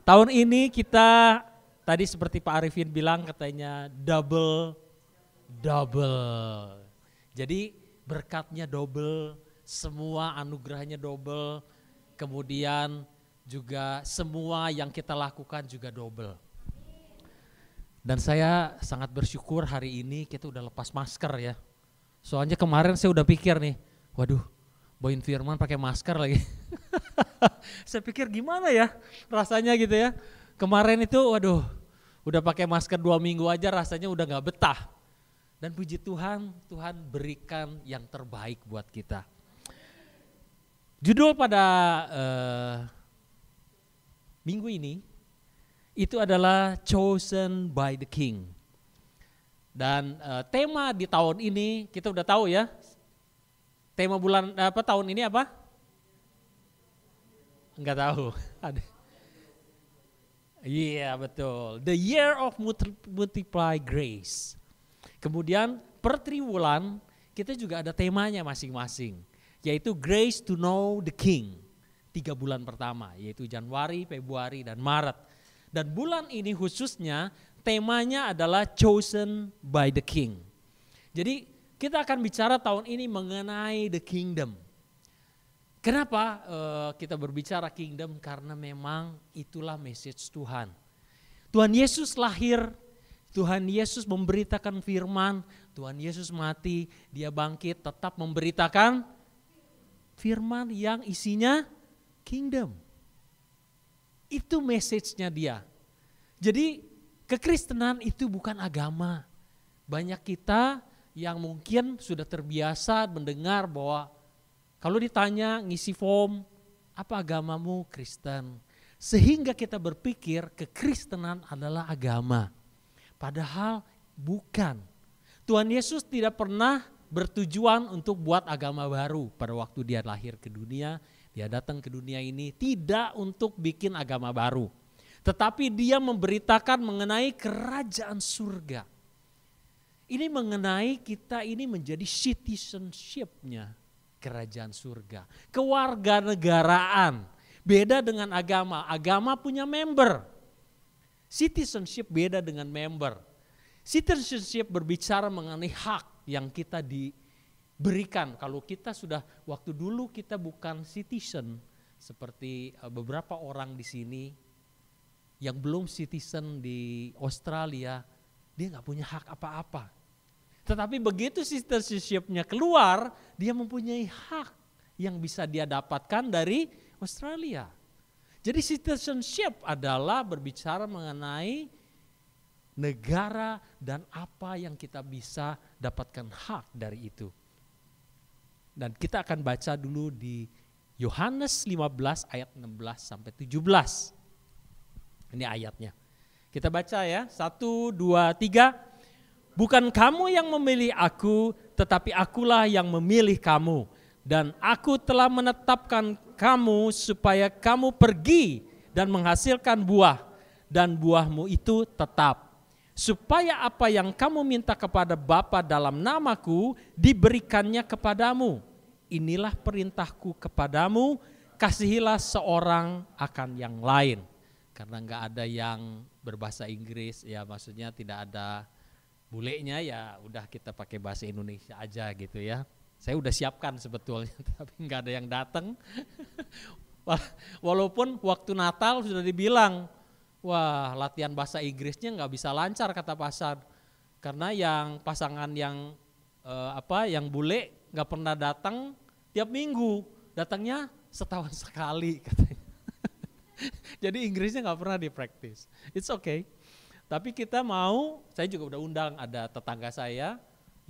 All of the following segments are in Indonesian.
Tahun ini kita tadi seperti Pak Arifin bilang katanya double. Jadi berkatnya double, semua anugerahnya double, kemudian juga semua yang kita lakukan juga double. Dan saya sangat bersyukur hari ini kita udah lepas masker ya. Soalnya kemarin saya udah pikir nih, waduh Boyin Firman pakai masker lagi. Saya pikir gimana ya rasanya gitu ya. Kemarin itu waduh udah pakai masker 2 minggu aja rasanya udah gak betah. Dan puji Tuhan, Tuhan berikan yang terbaik buat kita. Judul pada minggu ini itu adalah Chosen by the King. Dan tema di tahun ini kita udah tahu ya. Tema bulan tahun ini apa? Enggak tahu. Iya betul. The year of multiply grace. Kemudian per triwulan kita juga ada temanya masing-masing. Yaitu Grace to know the King. 3 bulan pertama yaitu Januari, Februari dan Maret. Dan bulan ini khususnya temanya adalah Chosen by the King. Jadi kita akan bicara tahun ini mengenai the kingdom. Kenapa kita berbicara kingdom? Karena memang itulah message Tuhan. Tuhan Yesus lahir, Tuhan Yesus memberitakan firman, Tuhan Yesus mati, dia bangkit tetap memberitakan firman yang isinya kingdom. Itu message-nya dia. Jadi kekristenan itu bukan agama. Banyak kita yang mungkin sudah terbiasa mendengar bahwa kalau ditanya ngisi form, apa agamamu? Kristen. Sehingga kita berpikir kekristenan adalah agama. Padahal bukan. Tuhan Yesus tidak pernah bertujuan untuk buat agama baru pada waktu dia lahir ke dunia. Dia datang ke dunia ini tidak untuk bikin agama baru. Tetapi dia memberitakan mengenai kerajaan surga. Ini mengenai kita ini menjadi citizenship-nya kerajaan surga. Kewarganegaraan, beda dengan agama. Agama punya member. Citizenship beda dengan member. Citizenship berbicara mengenai hak yang kita diberikan. Kalau kita sudah, waktu dulu kita bukan citizen, seperti beberapa orang di sini yang belum citizen di Australia, dia gak punya hak apa-apa. Tetapi begitu citizenship-nya keluar, dia mempunyai hak yang bisa dia dapatkan dari Australia. Jadi citizenship adalah berbicara mengenai negara dan apa yang kita bisa dapatkan hak dari itu. Dan kita akan baca dulu di Yohanes 15 ayat 16 sampai 17. Ini ayatnya. Kita baca ya, 1, 2, 3. Bukan kamu yang memilih aku, tetapi akulah yang memilih kamu. Dan aku telah menetapkan kamu supaya kamu pergi dan menghasilkan buah. Dan buahmu itu tetap. Supaya apa yang kamu minta kepada Bapa dalam namaku diberikannya kepadamu. Inilah perintahku kepadamu, kasihilah seorang akan yang lain. Karena enggak ada yang berbahasa Inggris, ya maksudnya tidak ada bulenya, ya udah kita pakai bahasa Indonesia aja gitu ya. Saya udah siapkan sebetulnya, tapi enggak ada yang datang. Walaupun waktu Natal sudah dibilang, wah latihan bahasa Inggrisnya enggak bisa lancar kata Pasar. Karena yang pasangan yang yang bule enggak pernah datang tiap minggu, datangnya setahun sekali katanya. Jadi Inggrisnya gak pernah dipraktis. It's okay. Tapi kita mau, saya juga udah undang ada tetangga saya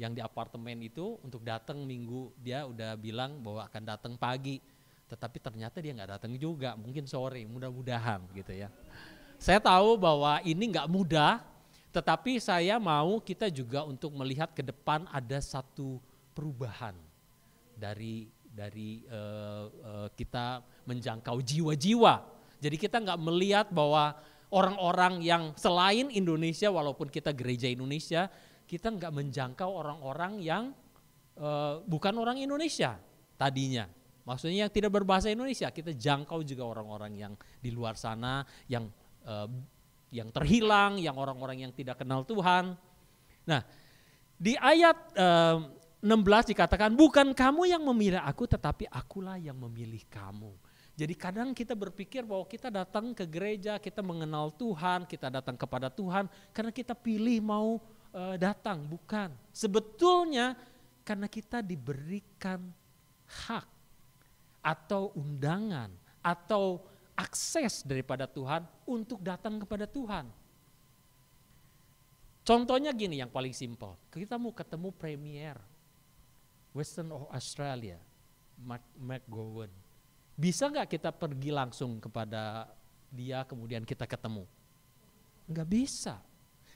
yang di apartemen itu untuk datang minggu. Dia udah bilang bahwa akan datang pagi. Tetapi ternyata dia gak datang juga, mungkin sore, mudah-mudahan gitu ya. Saya tahu bahwa ini gak mudah, tetapi saya mau kita juga untuk melihat ke depan ada satu perubahan dari kita menjangkau jiwa-jiwa. Jadi kita nggak melihat bahwa orang-orang yang selain Indonesia, walaupun kita gereja Indonesia, kita nggak menjangkau orang-orang yang bukan orang Indonesia tadinya. Maksudnya yang tidak berbahasa Indonesia, kita jangkau juga orang-orang yang di luar sana yang eh, yang terhilang, yang orang-orang yang tidak kenal Tuhan. Nah, di ayat 16 dikatakan, bukan kamu yang memilih aku, tetapi akulah yang memilih kamu. Jadi kadang kita berpikir bahwa kita datang ke gereja, kita mengenal Tuhan, kita datang kepada Tuhan karena kita pilih mau datang, bukan. Sebetulnya karena kita diberikan hak atau undangan atau akses daripada Tuhan untuk datang kepada Tuhan. Contohnya gini yang paling simpel, kita mau ketemu premier Western Australia, McGowan. Bisa nggak kita pergi langsung kepada dia kemudian kita ketemu? Nggak bisa.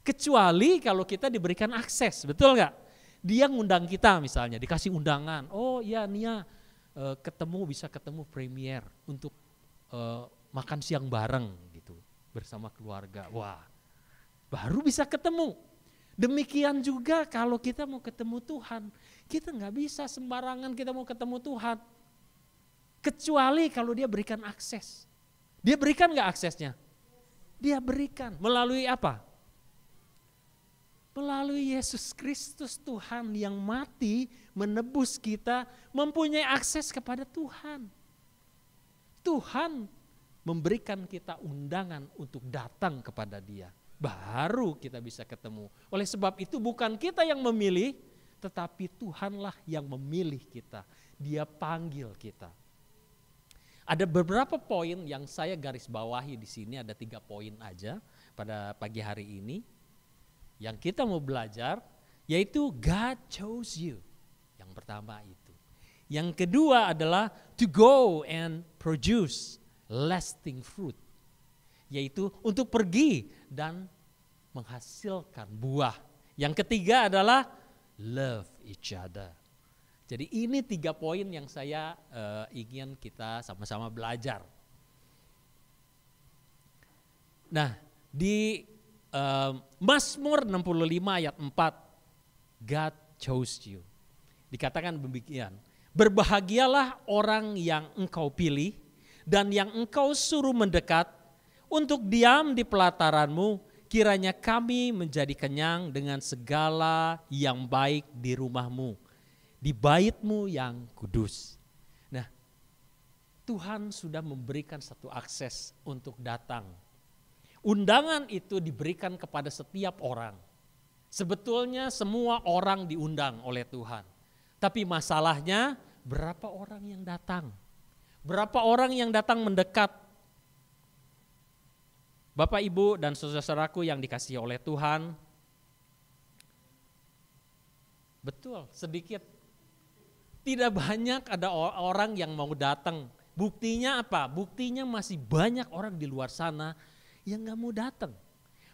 Kecuali kalau kita diberikan akses, betul nggak? Dia ngundang kita misalnya, dikasih undangan. Oh iya Nia, bisa ketemu premier untuk makan siang bareng gitu bersama keluarga. Wah, baru bisa ketemu. Demikian juga kalau kita mau ketemu Tuhan, kita nggak bisa sembarangan kita mau ketemu Tuhan. Kecuali kalau dia berikan akses. Dia berikan nggak aksesnya? Dia berikan. Melalui apa? Melalui Yesus Kristus Tuhan yang mati menebus kita, mempunyai akses kepada Tuhan. Tuhan memberikan kita undangan untuk datang kepada Dia. Baru kita bisa ketemu. Oleh sebab itu bukan kita yang memilih, tetapi Tuhanlah yang memilih kita. Dia panggil kita. Ada beberapa poin yang saya garis bawahi di sini, ada 3 poin aja pada pagi hari ini. Yang kita mau belajar yaitu God chose you. Yang pertama itu. Yang kedua adalah to go and produce lasting fruit. Yaitu untuk pergi dan menghasilkan buah. Yang ketiga adalah love each other. Jadi ini 3 poin yang saya ingin kita sama-sama belajar. Nah, di Mazmur 65 ayat 4, God chose you. Dikatakan demikian, berbahagialah orang yang engkau pilih dan yang engkau suruh mendekat untuk diam di pelataranmu, kiranya kami menjadi kenyang dengan segala yang baik di rumahmu, di baitmu yang kudus. Nah, Tuhan sudah memberikan satu akses untuk datang. Undangan itu diberikan kepada setiap orang. Sebetulnya semua orang diundang oleh Tuhan. Tapi masalahnya berapa orang yang datang? Berapa orang yang datang mendekat? Bapak, Ibu, dan saudara-saudaraku yang dikasihi oleh Tuhan. Betul, sedikit. Tidak banyak ada orang yang mau datang. Buktinya apa? Buktinya masih banyak orang di luar sana yang gak mau datang.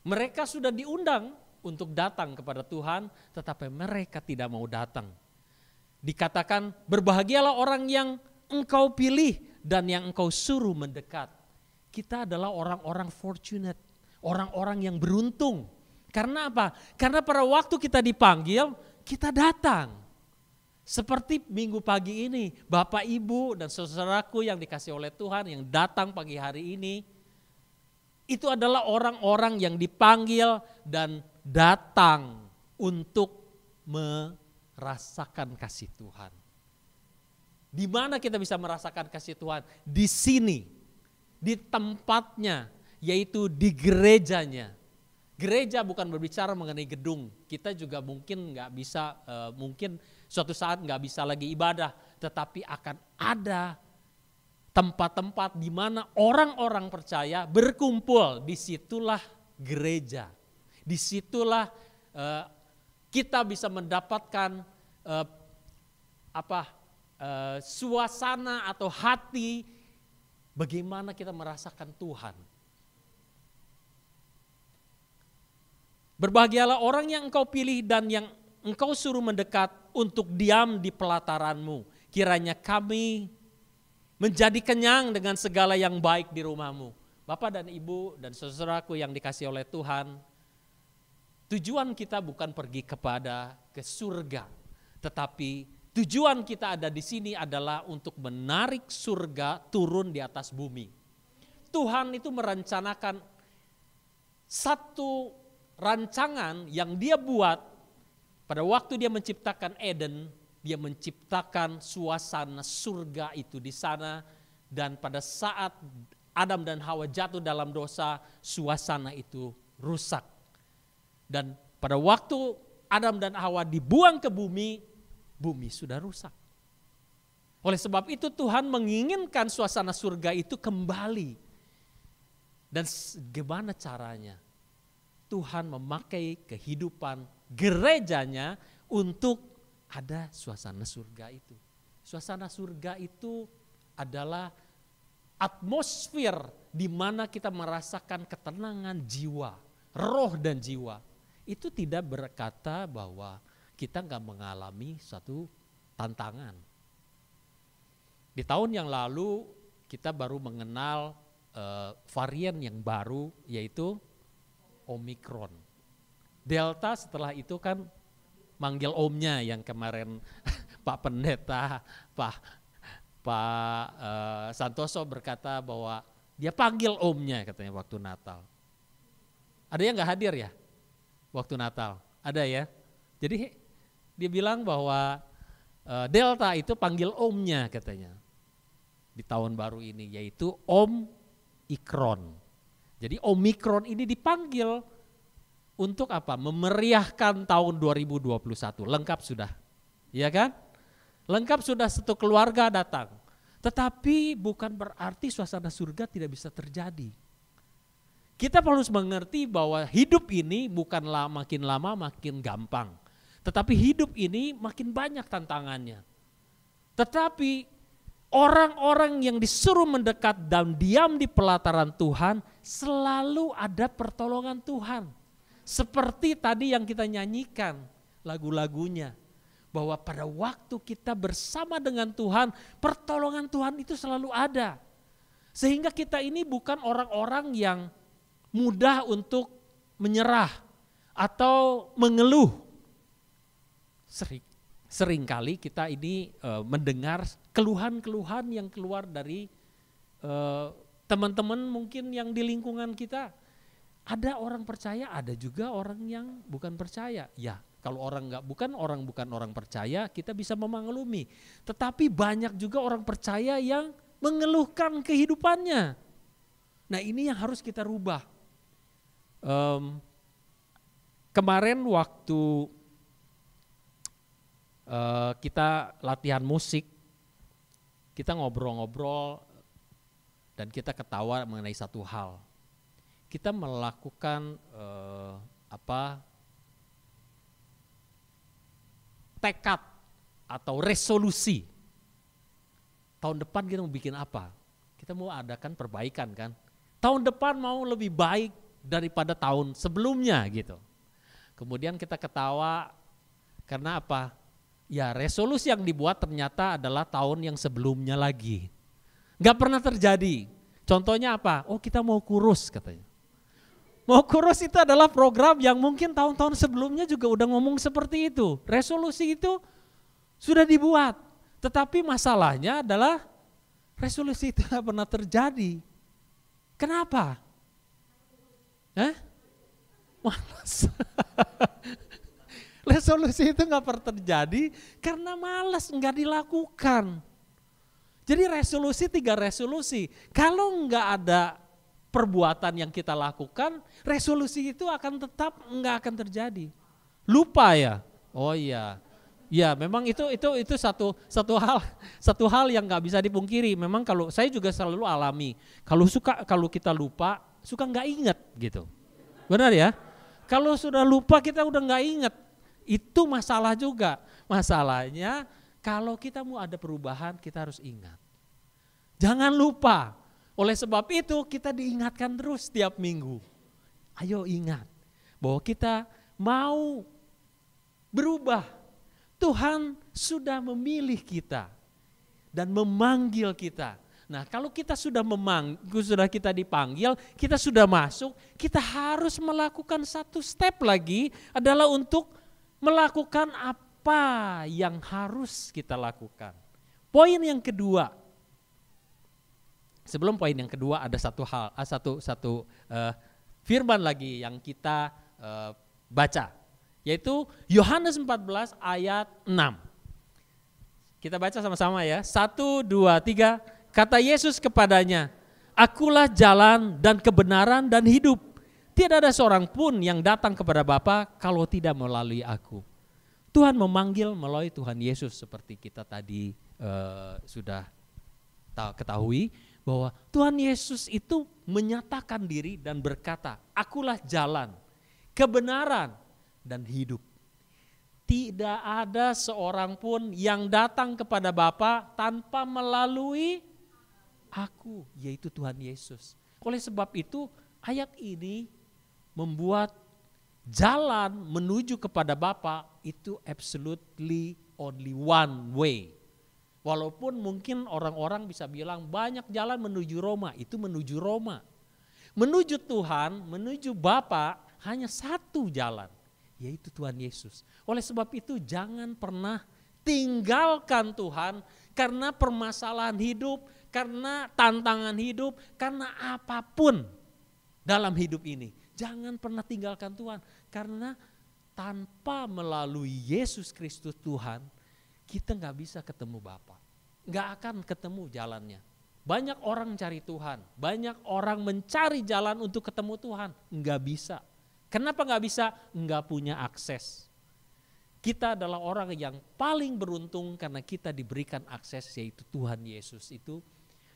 Mereka sudah diundang untuk datang kepada Tuhan, tetapi mereka tidak mau datang. Dikatakan berbahagialah orang yang engkau pilih dan yang engkau suruh mendekat. Kita adalah orang-orang fortunate, orang-orang yang beruntung. Karena apa? Karena pada waktu kita dipanggil, kita datang. Seperti minggu pagi ini, Bapak, Ibu, dan saudaraku yang dikasih oleh Tuhan yang datang pagi hari ini, itu adalah orang-orang yang dipanggil dan datang untuk merasakan kasih Tuhan. Di mana kita bisa merasakan kasih Tuhan? Di sini, di tempatnya, yaitu di gerejanya. Gereja bukan berbicara mengenai gedung. Kita juga mungkin nggak bisa, mungkin suatu saat nggak bisa lagi ibadah, tetapi akan ada tempat-tempat di mana orang-orang percaya berkumpul. Disitulah gereja. Disitulah kita bisa mendapatkan suasana atau hati bagaimana kita merasakan Tuhan. Berbahagialah orang yang engkau pilih dan yang engkau suruh mendekat untuk diam di pelataranmu. Kiranya kami menjadi kenyang dengan segala yang baik di rumahmu. Bapak dan Ibu dan saudaraku yang dikasihi oleh Tuhan, tujuan kita bukan pergi ke surga, tetapi tujuan kita ada di sini adalah untuk menarik surga turun di atas bumi. Tuhan itu merencanakan satu rancangan yang dia buat pada waktu dia menciptakan Eden, dia menciptakan suasana surga itu di sana, dan pada saat Adam dan Hawa jatuh dalam dosa, suasana itu rusak. Dan pada waktu Adam dan Hawa dibuang ke bumi, bumi sudah rusak. Oleh sebab itu Tuhan menginginkan suasana surga itu kembali. Dan gimana caranya? Tuhan memakai kehidupan gerejanya untuk ada suasana surga itu. Suasana surga itu adalah atmosfer di mana kita merasakan ketenangan jiwa, roh dan jiwa. Itu tidak berkata bahwa kita nggak mengalami suatu tantangan. Di tahun yang lalu kita baru mengenal varian yang baru, yaitu Omikron. Delta setelah itu kan manggil omnya yang kemarin Pak Pendeta, Pak Santoso berkata bahwa dia panggil omnya katanya waktu Natal. Ada yang nggak hadir ya waktu Natal? Ada ya. Jadi dia bilang bahwa Delta itu panggil omnya katanya di tahun baru ini, yaitu Omikron. Jadi Omikron ini dipanggil untuk apa? Memeriahkan tahun 2021. Lengkap sudah, ya kan? Lengkap sudah, satu keluarga datang. Tetapi bukan berarti suasana surga tidak bisa terjadi. Kita harus mengerti bahwa hidup ini bukanlah makin lama makin gampang. Tetapi hidup ini makin banyak tantangannya. Tetapi orang-orang yang disuruh mendekat dan diam di pelataran Tuhan, selalu ada pertolongan Tuhan. Seperti tadi yang kita nyanyikan lagu-lagunya, bahwa pada waktu kita bersama dengan Tuhan, pertolongan Tuhan itu selalu ada. Sehingga kita ini bukan orang-orang yang mudah untuk menyerah atau mengeluh. Seringkali kita ini mendengar keluhan-keluhan yang keluar dari teman-teman mungkin yang di lingkungan kita. Ada orang percaya, ada juga orang yang bukan percaya. Ya, kalau bukan orang percaya, kita bisa memaklumi. Tetapi banyak juga orang percaya yang mengeluhkan kehidupannya. Nah, ini yang harus kita rubah. Kemarin waktu kita latihan musik, kita ngobrol-ngobrol dan kita ketawa mengenai satu hal. Kita melakukan tekad atau resolusi. Tahun depan kita mau bikin apa? Kita mau adakan perbaikan kan? Tahun depan mau lebih baik daripada tahun sebelumnya gitu. Kemudian kita ketawa karena apa? Ya, resolusi yang dibuat ternyata adalah tahun yang sebelumnya lagi. Gak pernah terjadi. Contohnya apa? Oh, kita mau kurus katanya. Mau kurus itu adalah program yang mungkin tahun-tahun sebelumnya juga udah ngomong seperti itu. Resolusi itu sudah dibuat. Tetapi masalahnya adalah resolusi itu gak pernah terjadi. Kenapa? Malas. Resolusi itu gak pernah terjadi karena malas, gak dilakukan. Jadi resolusi 3 resolusi. Kalau gak ada perbuatan yang kita lakukan, resolusi itu akan tetap nggak akan terjadi. Lupa ya? Oh iya, ya memang itu satu hal yang nggak bisa dipungkiri. Memang kalau saya juga selalu alami, kalau kita lupa suka nggak ingat gitu. Benar ya? Kalau sudah lupa kita udah nggak ingat, itu masalah juga. Masalahnya kalau kita mau ada perubahan kita harus ingat. Jangan lupa. Oleh sebab itu kita diingatkan terus setiap minggu. Ayo ingat bahwa kita mau berubah. Tuhan sudah memilih kita dan memanggil kita. Nah, kalau kita sudah kita dipanggil, kita sudah masuk, kita harus melakukan satu step lagi adalah untuk melakukan apa yang harus kita lakukan. Poin yang kedua. Sebelum poin yang kedua ada satu firman lagi yang kita baca, yaitu Yohanes 14 ayat 6. Kita baca sama-sama ya, 1, 2, 3. Kata Yesus kepadanya, Akulah jalan dan kebenaran dan hidup. Tidak ada seorang pun yang datang kepada Bapa kalau tidak melalui aku. Tuhan memanggil melalui Tuhan Yesus seperti kita tadi sudah ketahui, bahwa Tuhan Yesus itu menyatakan diri dan berkata, Akulah jalan, kebenaran, dan hidup. Tidak ada seorang pun yang datang kepada Bapa tanpa melalui aku, yaitu Tuhan Yesus. Oleh sebab itu ayat ini membuat jalan menuju kepada Bapa itu absolutely only one way. Walaupun mungkin orang-orang bisa bilang banyak jalan menuju Roma, itu menuju Roma. Menuju Tuhan, menuju Bapa hanya satu jalan, yaitu Tuhan Yesus. Oleh sebab itu jangan pernah tinggalkan Tuhan karena permasalahan hidup, karena tantangan hidup, karena apapun dalam hidup ini. Jangan pernah tinggalkan Tuhan, karena tanpa melalui Yesus Kristus Tuhan, kita gak bisa ketemu Bapa. Gak akan ketemu jalannya. Banyak orang cari Tuhan, banyak orang mencari jalan untuk ketemu Tuhan, gak bisa. Kenapa gak bisa? Gak punya akses. Kita adalah orang yang paling beruntung karena kita diberikan akses, yaitu Tuhan Yesus itu.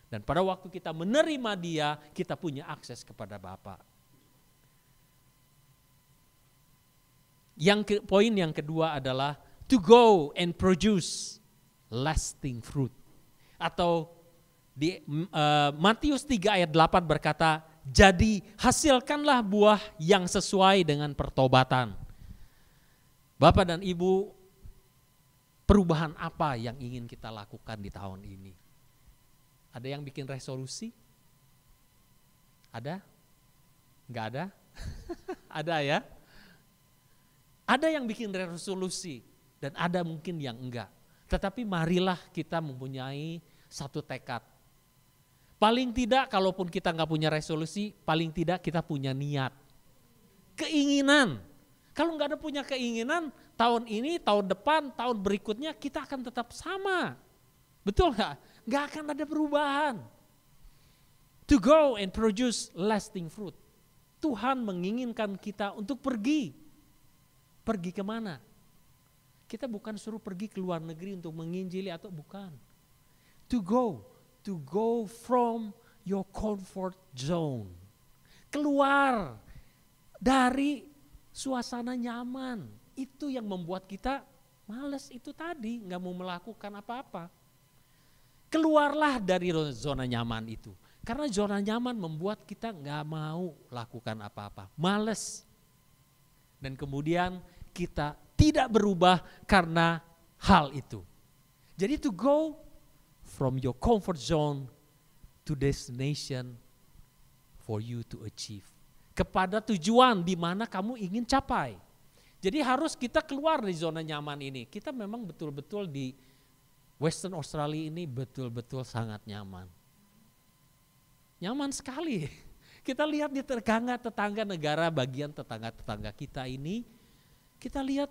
Dan pada waktu kita menerima Dia, kita punya akses kepada Bapa. Poin yang kedua adalah to go and produce lasting fruit. Atau di Matius 3 ayat 8 berkata, jadi hasilkanlah buah yang sesuai dengan pertobatan. Bapak dan Ibu, perubahan apa yang ingin kita lakukan di tahun ini? Ada yang bikin resolusi? Ada? Enggak ada? Ada ya? Ada yang bikin resolusi dan ada mungkin yang enggak. Tetapi marilah kita mempunyai satu tekad. Paling tidak kalaupun kita enggak punya resolusi, paling tidak kita punya niat. Keinginan. Kalau enggak ada punya keinginan, tahun ini, tahun depan, tahun berikutnya kita akan tetap sama. Betul enggak? Enggak akan ada perubahan. To go and produce lasting fruit. Tuhan menginginkan kita untuk pergi. Pergi kemana? Kita bukan suruh pergi ke luar negeri untuk menginjili atau bukan. To go from your comfort zone. Keluar dari suasana nyaman. Itu yang membuat kita malas itu tadi, gak mau melakukan apa-apa. Keluarlah dari zona nyaman itu. Karena zona nyaman membuat kita gak mau lakukan apa-apa, malas. Dan kemudian kita tidak berubah karena hal itu. Jadi to go from your comfort zone to destination for you to achieve. Kepada tujuan di mana kamu ingin capai. Jadi harus kita keluar dari zona nyaman ini. Kita memang betul-betul di Western Australia ini betul-betul sangat nyaman. Nyaman sekali. Kita lihat di tetangga negara, bagian tetangga-tetangga kita ini, kita lihat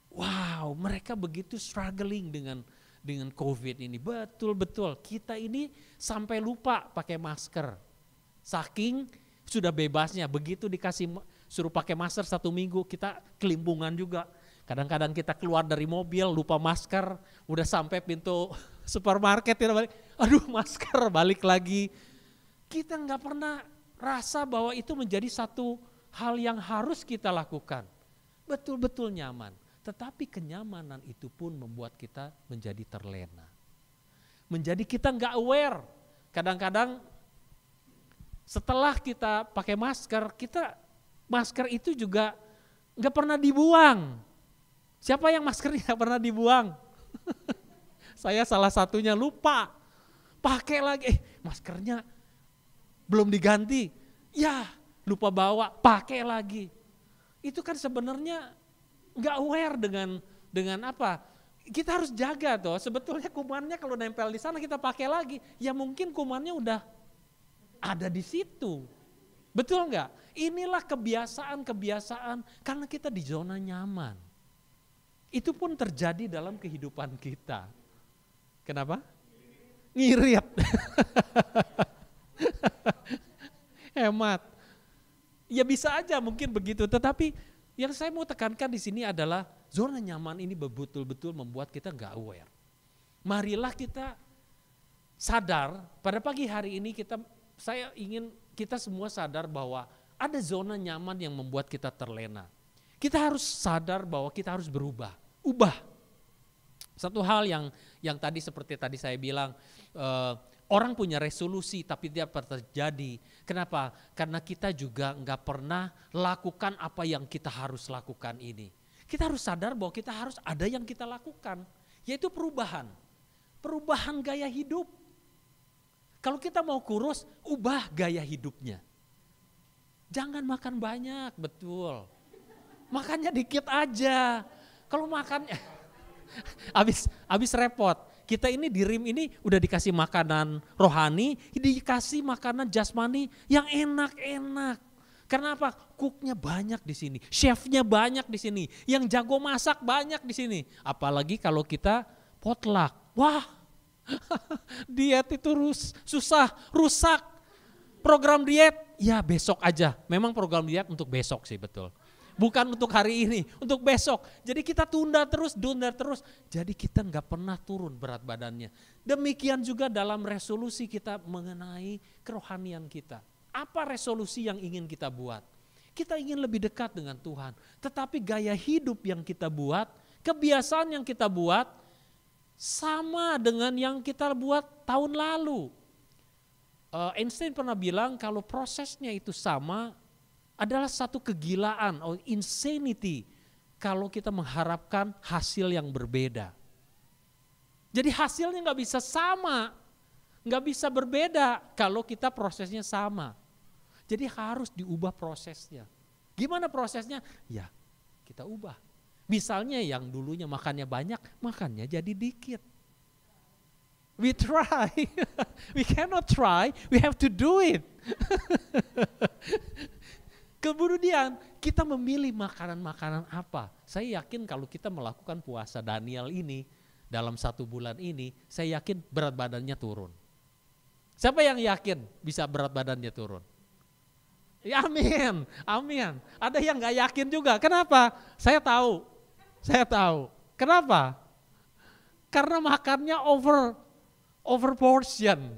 wow, mereka begitu struggling dengan COVID ini. Betul-betul kita ini sampai lupa pakai masker. Saking sudah bebasnya, begitu suruh pakai masker 1 minggu, kita kelimpungan juga. Kadang-kadang kita keluar dari mobil lupa masker, udah sampai pintu supermarket, aduh masker, balik lagi. Kita nggak pernah rasa bahwa itu menjadi satu hal yang harus kita lakukan. Betul-betul nyaman. Tetapi kenyamanan itu pun membuat kita menjadi terlena. Menjadi kita nggak aware. Kadang-kadang setelah kita pakai masker, masker itu juga nggak pernah dibuang. Siapa yang maskernya nggak pernah dibuang? Saya salah satunya, lupa. Pakai lagi, maskernya belum diganti. Ya, lupa bawa, pakai lagi. Itu kan sebenarnya nggak aware dengan apa? Kita harus jaga toh. Sebetulnya kumannya kalau nempel di sana kita pakai lagi, ya mungkin kumannya udah ada di situ. Betul enggak? Inilah kebiasaan-kebiasaan karena kita di zona nyaman. Itu pun terjadi dalam kehidupan kita. Kenapa? Ngirit. Hemat. Ya bisa aja mungkin begitu, tetapi yang saya mau tekankan di sini adalah zona nyaman ini betul-betul membuat kita nggak aware. Marilah kita sadar pada pagi hari ini saya ingin kita semua sadar bahwa ada zona nyaman yang membuat kita terlena. Kita harus sadar bahwa kita harus berubah, ubah. Satu hal yang tadi seperti tadi saya bilang, orang punya resolusi tapi tidak pernah terjadi. Kenapa? Karena kita juga nggak pernah lakukan apa yang kita harus lakukan ini. Kita harus sadar bahwa kita harus ada yang kita lakukan, yaitu perubahan. Perubahan gaya hidup. Kalau kita mau kurus, ubah gaya hidupnya. Jangan makan banyak, betul. Makannya dikit aja. Kalau makan habis repot. Kita ini di RIM ini udah dikasih makanan rohani, dikasih makanan jasmani yang enak-enak. Karena apa? Cooknya banyak di sini, chefnya banyak di sini, yang jago masak banyak di sini. Apalagi kalau kita potluck. Wah, diet itu susah, rusak. Program diet, ya besok aja. Memang program diet untuk besok sih, betul. Bukan untuk hari ini, untuk besok. Jadi kita tunda terus. Jadi kita nggak pernah turun berat badannya. Demikian juga dalam resolusi kita mengenai kerohanian kita. Apa resolusi yang ingin kita buat? Kita ingin lebih dekat dengan Tuhan. Tetapi gaya hidup yang kita buat, kebiasaan yang kita buat, sama dengan yang kita buat tahun lalu. Einstein pernah bilang kalau prosesnya itu sama, adalah satu kegilaan atau insanity kalau kita mengharapkan hasil yang berbeda. Jadi hasilnya nggak bisa sama, nggak bisa berbeda kalau kita prosesnya sama. Jadi harus diubah prosesnya. Gimana prosesnya? Ya kita ubah. Misalnya yang dulunya makannya banyak, makannya jadi dikit. We try, we cannot try, we have to do it. Kemudian kita memilih makanan-makanan apa. Saya yakin kalau kita melakukan puasa Daniel ini dalam 1 bulan ini, saya yakin berat badannya turun. Siapa yang yakin bisa berat badannya turun? Ya, amin, amin. Ada yang gak yakin juga. Kenapa? Saya tahu. Kenapa? Karena makannya over portion.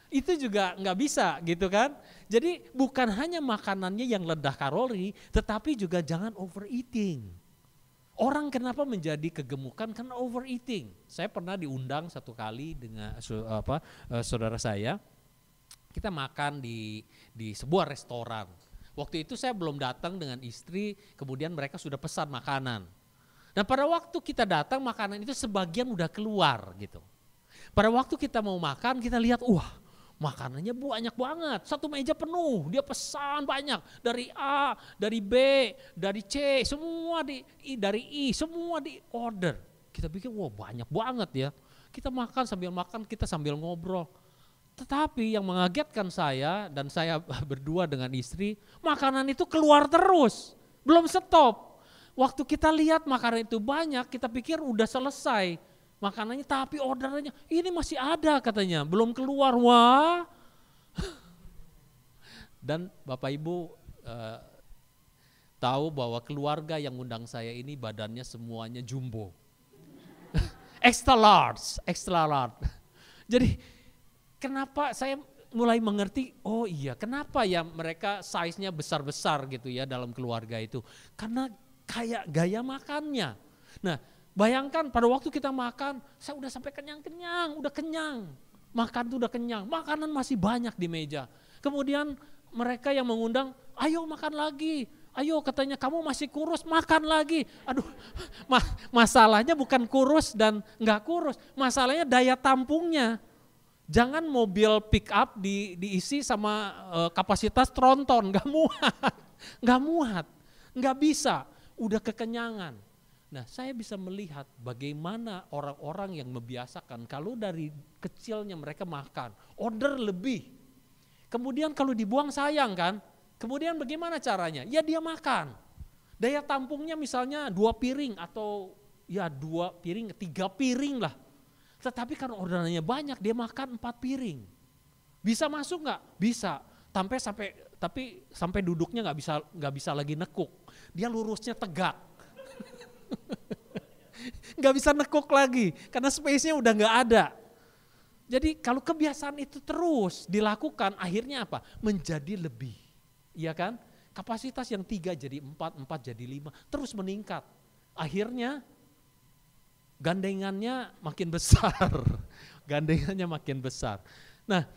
Itu juga nggak bisa gitu kan. Jadi bukan hanya makanannya yang rendah kalori, tetapi juga jangan overeating. Orang kenapa menjadi kegemukan? Karena overeating. Saya pernah diundang satu kali dengan saudara saya. Kita makan di sebuah restoran. Waktu itu saya belum datang dengan istri, kemudian mereka sudah pesan makanan. Dan pada waktu kita datang makanan itu sebagian udah keluar gitu. Pada waktu kita mau makan kita lihat, makanannya banyak banget, satu meja penuh, dia pesan banyak, dari A, dari B, dari C, semua dari I, semua di order. Kita pikir banyak banget ya, kita makan, kita sambil ngobrol. Tetapi yang mengagetkan saya dan saya berdua dengan istri, makanan itu keluar terus, belum stop. Waktu kita lihat makanan itu banyak, kita pikir udah selesai makanannya, tapi orderannya ini masih ada katanya, belum keluar. Wah. Dan Bapak Ibu tahu bahwa keluarga yang undang saya ini badannya semuanya jumbo. extra large. Jadi kenapa saya mulai mengerti, kenapa ya mereka size-nya besar-besar gitu ya dalam keluarga itu. Karena kayak gaya makannya. Nah, bayangkan pada waktu kita makan, saya udah sampai kenyang-kenyang, udah kenyang. Makan tuh udah kenyang, makanan masih banyak di meja. Kemudian mereka yang mengundang, ayo makan lagi. Ayo katanya kamu masih kurus, makan lagi. Aduh, masalahnya bukan kurus dan enggak kurus. Masalahnya daya tampungnya. Jangan mobil pick up diisi sama kapasitas tronton, enggak muat. Enggak bisa, udah kekenyangan. Nah, saya bisa melihat bagaimana orang-orang yang membiasakan kalau dari kecilnya mereka makan, order lebih. Kemudian kalau dibuang sayang kan, Kemudian bagaimana caranya? Ya dia makan. Daya tampungnya misalnya 2 piring atau ya 2 piring, 3 piring lah. Tetapi karena orderannya banyak, dia makan 4 piring. Bisa masuk nggak? Bisa. Tapi sampai duduknya nggak bisa lagi nekuk. Dia lurusnya tegak. Nggak bisa nekuk lagi karena space-nya udah nggak ada. Jadi kalau kebiasaan itu terus dilakukan, akhirnya apa? Menjadi lebih, iya kan? Kapasitas yang 3 jadi 4, 4 jadi 5, terus meningkat. Akhirnya gandengannya makin besar, gandengannya makin besar. Nah,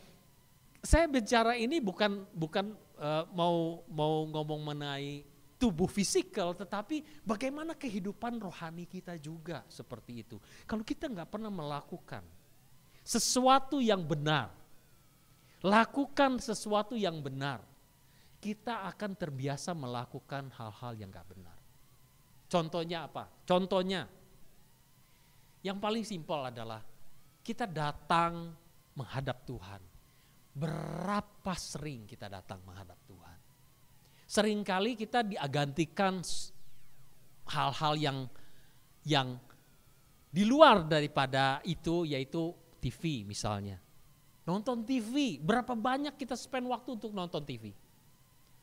saya bicara ini bukan mau ngomong mengenai tubuh fisikal, tetapi bagaimana kehidupan rohani kita juga seperti itu. Kalau kita nggak pernah melakukan sesuatu yang benar, lakukan sesuatu yang benar, kita akan terbiasa melakukan hal-hal yang gak benar. Contohnya apa? Contohnya, yang paling simpel adalah kita datang menghadap Tuhan. Berapa sering kita datang menghadap Tuhan? Seringkali kita digantikan hal-hal yang di luar daripada itu, yaitu TV misalnya. Nonton TV, berapa banyak kita spend waktu untuk nonton TV?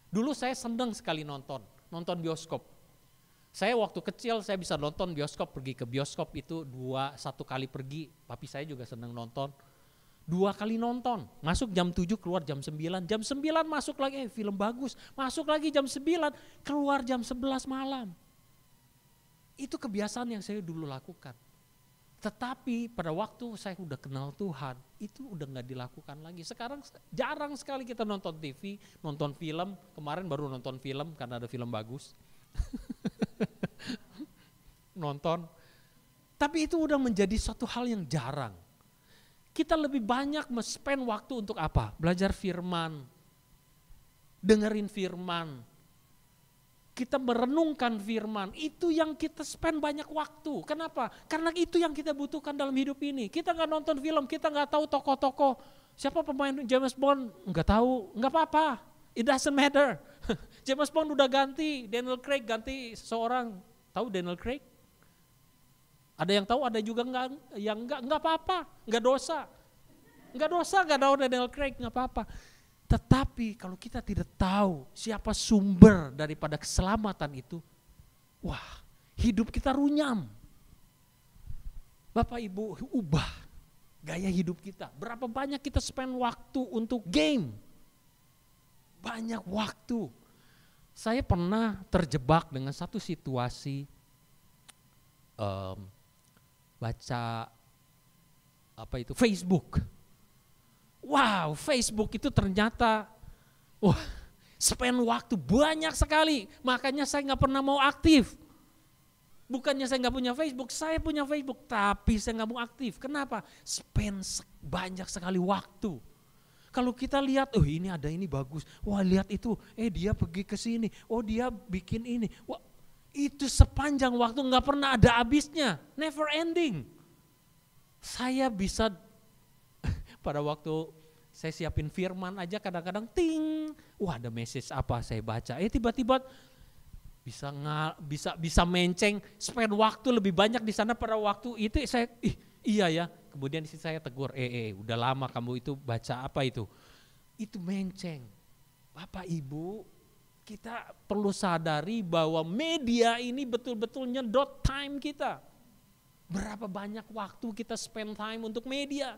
Dulu saya senang sekali nonton bioskop. Saya waktu kecil saya bisa nonton bioskop, pergi ke bioskop itu 1 kali pergi, papi saya juga senang nonton. 2 kali nonton, masuk jam 7 keluar jam 9, jam 9 masuk lagi film bagus, masuk lagi jam 9, keluar jam 11 malam. Itu kebiasaan yang saya dulu lakukan. Tetapi pada waktu saya udah kenal Tuhan, itu udah gak dilakukan lagi. Sekarang jarang sekali kita nonton TV, nonton film. Kemarin baru nonton film karena ada film bagus. Nonton. Tapi itu udah menjadi suatu hal yang jarang. Kita lebih banyak spend waktu untuk apa? Belajar firman, dengerin firman. Kita merenungkan firman, itu yang kita spend banyak waktu. Kenapa? Karena itu yang kita butuhkan dalam hidup ini. Kita gak nonton film, kita gak tahu tokoh-tokoh. Siapa pemain James Bond? Gak tahu, gak apa-apa. It doesn't matter. James Bond udah ganti, Daniel Craig ganti seseorang. Tahu Daniel Craig? Ada yang tahu, ada juga yang enggak apa-apa, enggak dosa. Enggak dosa, enggak tahu Daniel Craig, enggak apa-apa. Tetapi kalau kita tidak tahu siapa sumber daripada keselamatan itu, wah, hidup kita runyam. Bapak Ibu, ubah gaya hidup kita. Berapa banyak kita spend waktu untuk game? Banyak waktu. Saya pernah terjebak dengan satu situasi, baca Facebook. Wow, Facebook itu ternyata spend waktu banyak sekali. Makanya saya gak pernah mau aktif. Bukannya saya gak punya Facebook, saya punya Facebook, tapi saya gak mau aktif. Kenapa? Spend banyak sekali waktu. Kalau kita lihat, ini ada ini bagus. Wah, lihat itu, dia pergi ke sini. Oh, dia bikin ini. Wah, itu sepanjang waktu gak pernah ada habisnya. Never ending. Saya bisa pada waktu saya siapin firman aja kadang-kadang ting, wah ada message apa saya baca, tiba-tiba bisa menceng, spend waktu lebih banyak di sana pada waktu itu saya iya ya, kemudian saya tegur, udah lama kamu itu baca apa itu menceng. Bapak Ibu, kita perlu sadari bahwa media ini betul-betul nyedot time kita. Berapa banyak waktu kita spend time untuk media.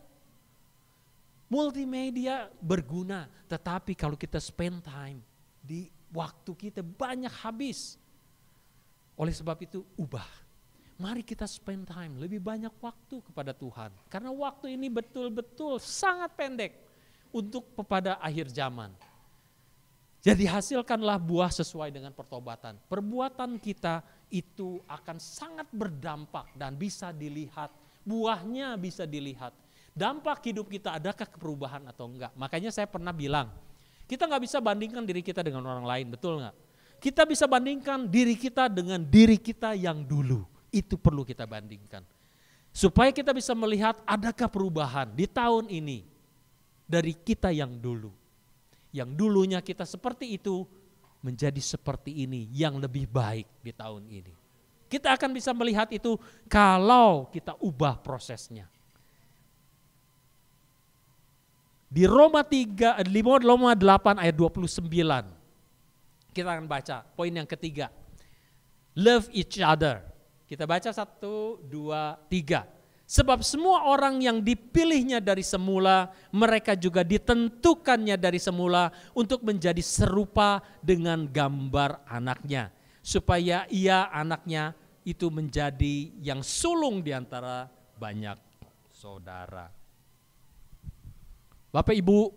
Multimedia berguna, tetapi kalau kita spend time, di waktu kita banyak habis. Oleh sebab itu ubah. Mari kita spend time, lebih banyak waktu kepada Tuhan. Karena waktu ini betul-betul sangat pendek untuk pada akhir zaman. Jadi hasilkanlah buah sesuai dengan pertobatan. Perbuatan kita itu akan sangat berdampak dan bisa dilihat. Buahnya bisa dilihat. Dampak hidup kita, adakah perubahan atau enggak? Makanya saya pernah bilang, kita gak bisa bandingkan diri kita dengan orang lain, betul gak? Kita bisa bandingkan diri kita dengan diri kita yang dulu. Itu perlu kita bandingkan. Supaya kita bisa melihat adakah perubahan di tahun ini dari kita yang dulu. Yang dulunya kita seperti itu menjadi seperti ini yang lebih baik di tahun ini. Kita akan bisa melihat itu kalau kita ubah prosesnya. Di Roma 8 ayat 29. Kita akan baca poin yang ketiga. Love each other. Kita baca 1, 2, 3. Sebab semua orang yang dipilihnya dari semula, mereka juga ditentukannya dari semula untuk menjadi serupa dengan gambar anaknya. Supaya ia anaknya itu menjadi yang sulung di antara banyak saudara. Bapak, Ibu,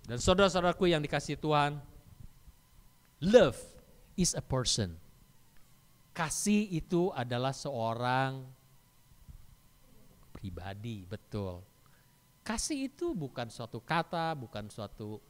dan saudara-saudaraku yang dikasihi Tuhan, love is a person. Kasih itu adalah seorang pribadi, betul. Kasih itu bukan suatu kata,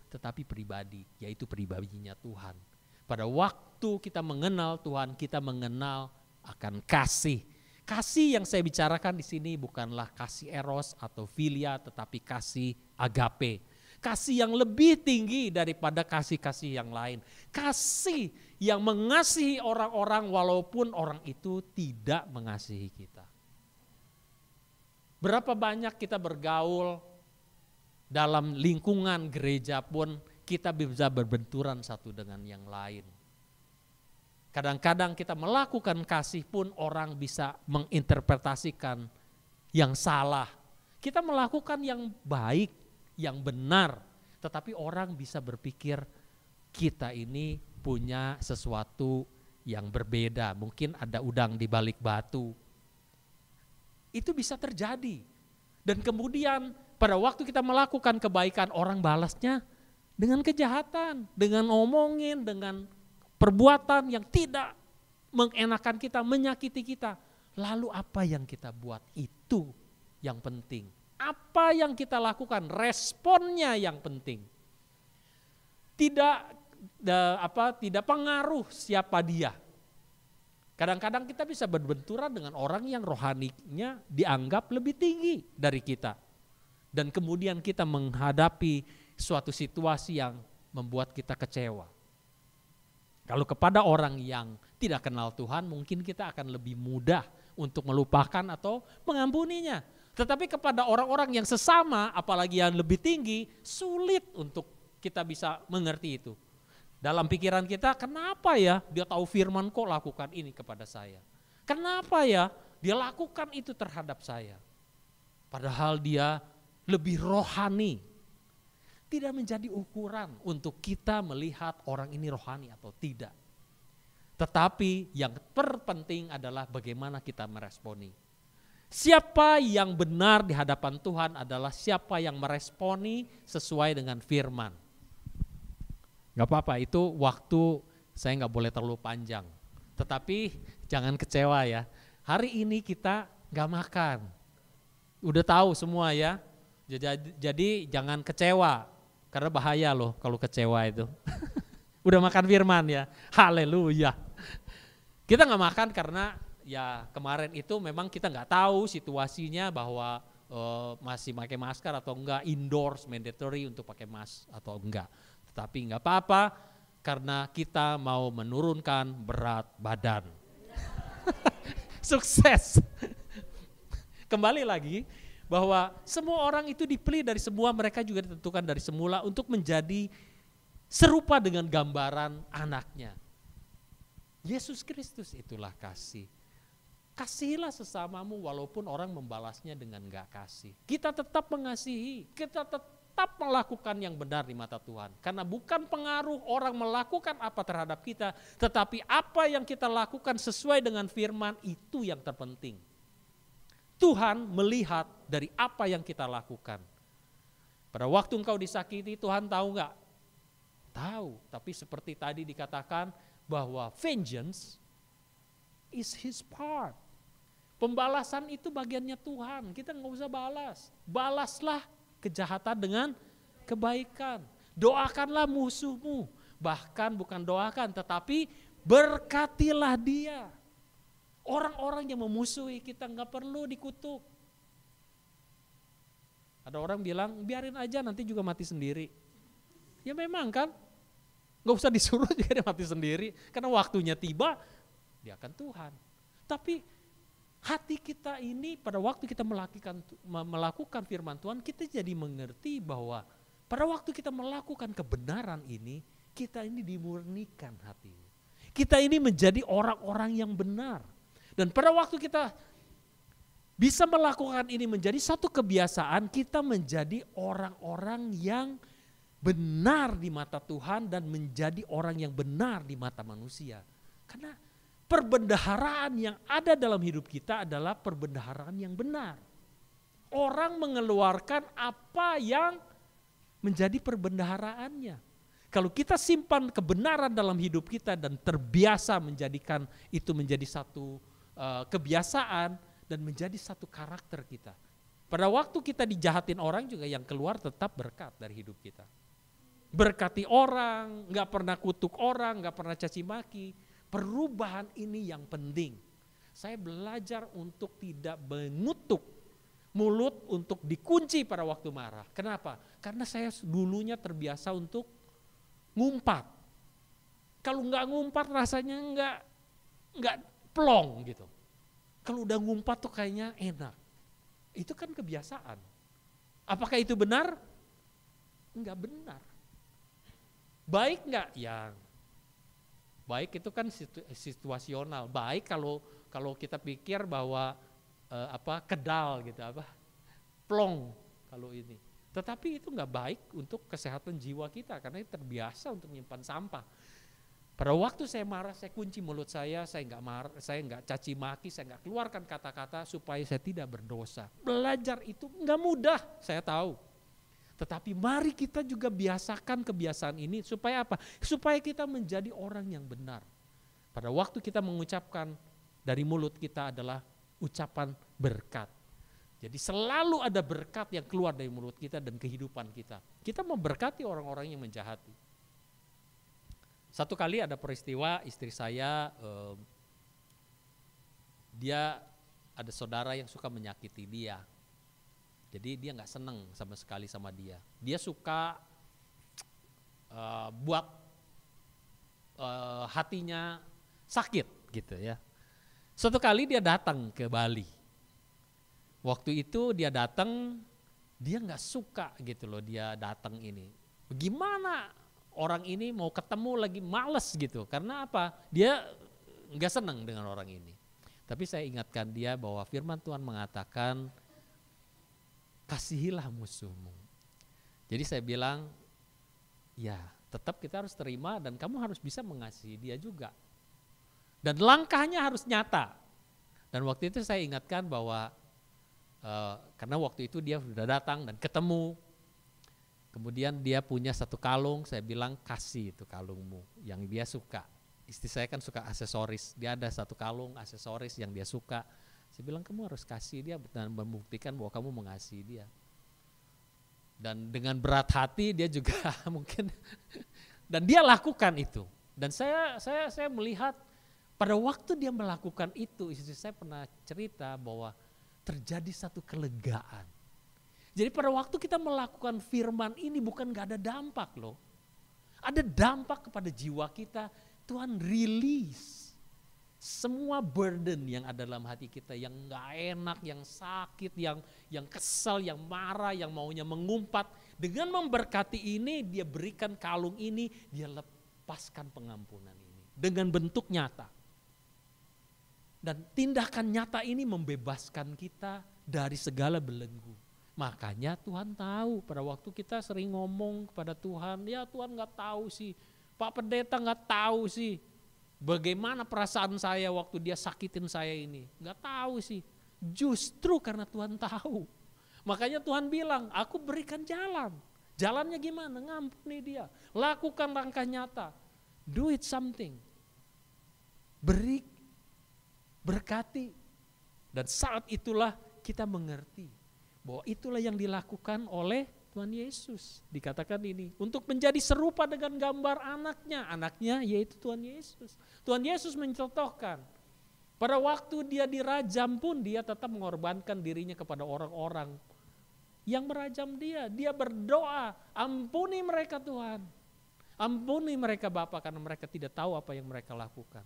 tetapi pribadi, yaitu pribadinya Tuhan. Pada waktu kita mengenal Tuhan, kita mengenal akan kasih. Kasih yang saya bicarakan di sini bukanlah kasih eros atau filia, tetapi kasih agape. Kasih yang lebih tinggi daripada kasih-kasih yang lain. Kasih yang mengasihi orang-orang walaupun orang itu tidak mengasihi kita. Berapa banyak kita bergaul dalam lingkungan gereja pun kita bisa berbenturan satu dengan yang lain. Kadang-kadang kita melakukan kasih pun orang bisa menginterpretasikan yang salah. Kita melakukan yang baik, yang benar, tetapi orang bisa berpikir kita ini punya sesuatu yang berbeda. Mungkin ada udang di balik batu. Itu bisa terjadi. Dan kemudian pada waktu kita melakukan kebaikan, orang balasnya dengan kejahatan, dengan ngomongin, dengan perbuatan yang tidak mengenakan kita, menyakiti kita. Lalu apa yang kita buat itu yang penting. Apa yang kita lakukan, responnya yang penting. Tidak pengaruh siapa dia. Kadang-kadang kita bisa berbenturan dengan orang yang rohaninya dianggap lebih tinggi dari kita. Dan kemudian kita menghadapi suatu situasi yang membuat kita kecewa. Kalau kepada orang yang tidak kenal Tuhan, mungkin kita akan lebih mudah untuk melupakan atau mengampuninya. Tetapi kepada orang-orang yang sesama, apalagi yang lebih tinggi, sulit untuk kita bisa mengerti itu. Dalam pikiran kita, kenapa ya dia tahu firman kok lakukan ini kepada saya? Kenapa ya dia lakukan itu terhadap saya? Padahal dia lebih rohani. Tidak menjadi ukuran untuk kita melihat orang ini rohani atau tidak. Tetapi yang terpenting adalah bagaimana kita meresponi. Siapa yang benar di hadapan Tuhan adalah siapa yang meresponi sesuai dengan firman. Gak apa-apa, itu waktu saya gak boleh terlalu panjang. Tetapi jangan kecewa ya. Hari ini kita gak makan. Udah tahu semua ya. Jadi jangan kecewa. Karena bahaya loh kalau kecewa itu. Udah makan firman ya. Haleluya. Kita gak makan karena ya kemarin itu memang kita gak tahu situasinya bahwa masih pakai masker atau enggak, indoors mandatory untuk pakai masker atau enggak. Tetapi enggak apa-apa karena kita mau menurunkan berat badan. Sukses. Kembali lagi bahwa semua orang itu dipilih dari semua, mereka juga ditentukan dari semula untuk menjadi serupa dengan gambaran anaknya. Yesus Kristus itulah kasih. Kasihilah sesamamu walaupun orang membalasnya dengan enggak kasih. Kita tetap mengasihi, kita tetap melakukan yang benar di mata Tuhan. Karena bukan pengaruh orang melakukan apa terhadap kita, tetapi apa yang kita lakukan sesuai dengan firman itu yang terpenting. Tuhan melihat dari apa yang kita lakukan. Pada waktu engkau disakiti, Tuhan tahu enggak? Tahu, tapi seperti tadi dikatakan bahwa vengeance is his part. Pembalasan itu bagiannya Tuhan, kita enggak usah balas. Balaslah kejahatan dengan kebaikan. Doakanlah musuhmu. Bahkan bukan doakan, tetapi berkatilah dia. Orang-orang yang memusuhi kita enggak perlu dikutuk. Ada orang bilang, biarin aja nanti juga mati sendiri. Ya memang kan, gak usah disuruh juga dia mati sendiri. Karena waktunya tiba, dia akan Tuhan. Tapi hati kita ini pada waktu kita melakukan firman Tuhan, kita jadi mengerti bahwa pada waktu kita melakukan kebenaran ini, kita ini dimurnikan hati. Kita ini menjadi orang-orang yang benar. Dan pada waktu kita bisa melakukan ini menjadi satu kebiasaan, kita menjadi orang-orang yang benar di mata Tuhan dan menjadi orang yang benar di mata manusia. Karena perbendaharaan yang ada dalam hidup kita adalah perbendaharaan yang benar. Orang mengeluarkan apa yang menjadi perbendaharaannya. Kalau kita simpan kebenaran dalam hidup kita dan terbiasa menjadikan itu menjadi satu kebiasaan dan menjadi satu karakter kita. Pada waktu kita dijahatin orang juga yang keluar tetap berkat dari hidup kita. Berkati orang, gak pernah kutuk orang, gak pernah caci maki. Perubahan ini yang penting. Saya belajar untuk tidak menutup mulut untuk dikunci pada waktu marah. Kenapa? Karena saya dulunya terbiasa untuk ngumpat. Kalau nggak ngumpat rasanya nggak plong gitu. Kalau udah ngumpat tuh kayaknya enak. Itu kan kebiasaan. Apakah itu benar? Enggak benar. Baik nggak? Ya. Baik itu kan situasional. Baik kalau kita pikir bahwa kedal gitu plong kalau ini. Tetapi itu nggak baik untuk kesehatan jiwa kita karena terbiasa untuk menyimpan sampah. Pada waktu saya marah, saya kunci mulut saya nggak marah, saya nggak caci maki, saya nggak keluarkan kata-kata supaya saya tidak berdosa. Belajar itu nggak mudah, saya tahu. Tetapi mari kita juga biasakan kebiasaan ini supaya apa? Supaya kita menjadi orang yang benar. Pada waktu kita mengucapkan dari mulut kita adalah ucapan berkat. Jadi selalu ada berkat yang keluar dari mulut kita dan kehidupan kita. Kita memberkati orang-orang yang menjahati. Satu kali ada peristiwa istri saya, dia ada saudara yang suka menyakiti dia. Jadi dia nggak seneng sama sekali sama dia. Dia suka buat hatinya sakit gitu ya. Suatu kali dia datang ke Bali. Waktu itu dia datang, dia nggak suka gitu loh dia datang ini. Bagaimana orang ini mau ketemu lagi males gitu. Karena apa? Dia nggak seneng dengan orang ini. Tapi saya ingatkan dia bahwa firman Tuhan mengatakan, kasihilah musuhmu. Jadi saya bilang, ya tetap kita harus terima dan kamu harus bisa mengasihi dia juga. Dan langkahnya harus nyata. Dan waktu itu saya ingatkan bahwa, karena waktu itu dia sudah datang dan ketemu. Kemudian dia punya satu kalung, saya bilang kasih itu kalungmu yang dia suka. Istri saya kan suka aksesoris, dia ada satu kalung aksesoris yang dia suka. Saya bilang kamu harus kasih dia dan membuktikan bahwa kamu mengasihi dia. Dan dengan berat hati dia juga mungkin dan dia lakukan itu. Dan saya melihat pada waktu dia melakukan itu, istri saya pernah cerita bahwa terjadi satu kelegaan. Jadi pada waktu kita melakukan firman ini bukan gak ada dampak loh. Ada dampak kepada jiwa kita, Tuhan release semua burden yang ada dalam hati kita, yang gak enak, yang sakit, yang kesal, yang marah, yang maunya mengumpat. Dengan memberkati ini, dia berikan kalung ini, dia lepaskan pengampunan ini. Dengan bentuk nyata. Dan tindakan nyata ini membebaskan kita dari segala belenggu. Makanya Tuhan tahu, pada waktu kita sering ngomong kepada Tuhan, ya Tuhan gak tahu sih, Pak Pendeta gak tahu sih, bagaimana perasaan saya waktu dia sakitin saya ini. Gak tahu sih. Justru karena Tuhan tahu. Makanya Tuhan bilang, aku berikan jalan. Jalannya gimana? Ngampuni dia. Lakukan langkah nyata. Do it something. Beri, berkati. Dan saat itulah kita mengerti bahwa itulah yang dilakukan oleh Tuhan Yesus. Dikatakan ini, untuk menjadi serupa dengan gambar anaknya. Anaknya yaitu Tuhan Yesus. Tuhan Yesus mencontohkan, pada waktu dia dirajam pun dia tetap mengorbankan dirinya kepada orang-orang. yang merajam dia. Dia berdoa, ampuni mereka Tuhan. Ampuni mereka Bapa karena mereka tidak tahu apa yang mereka lakukan.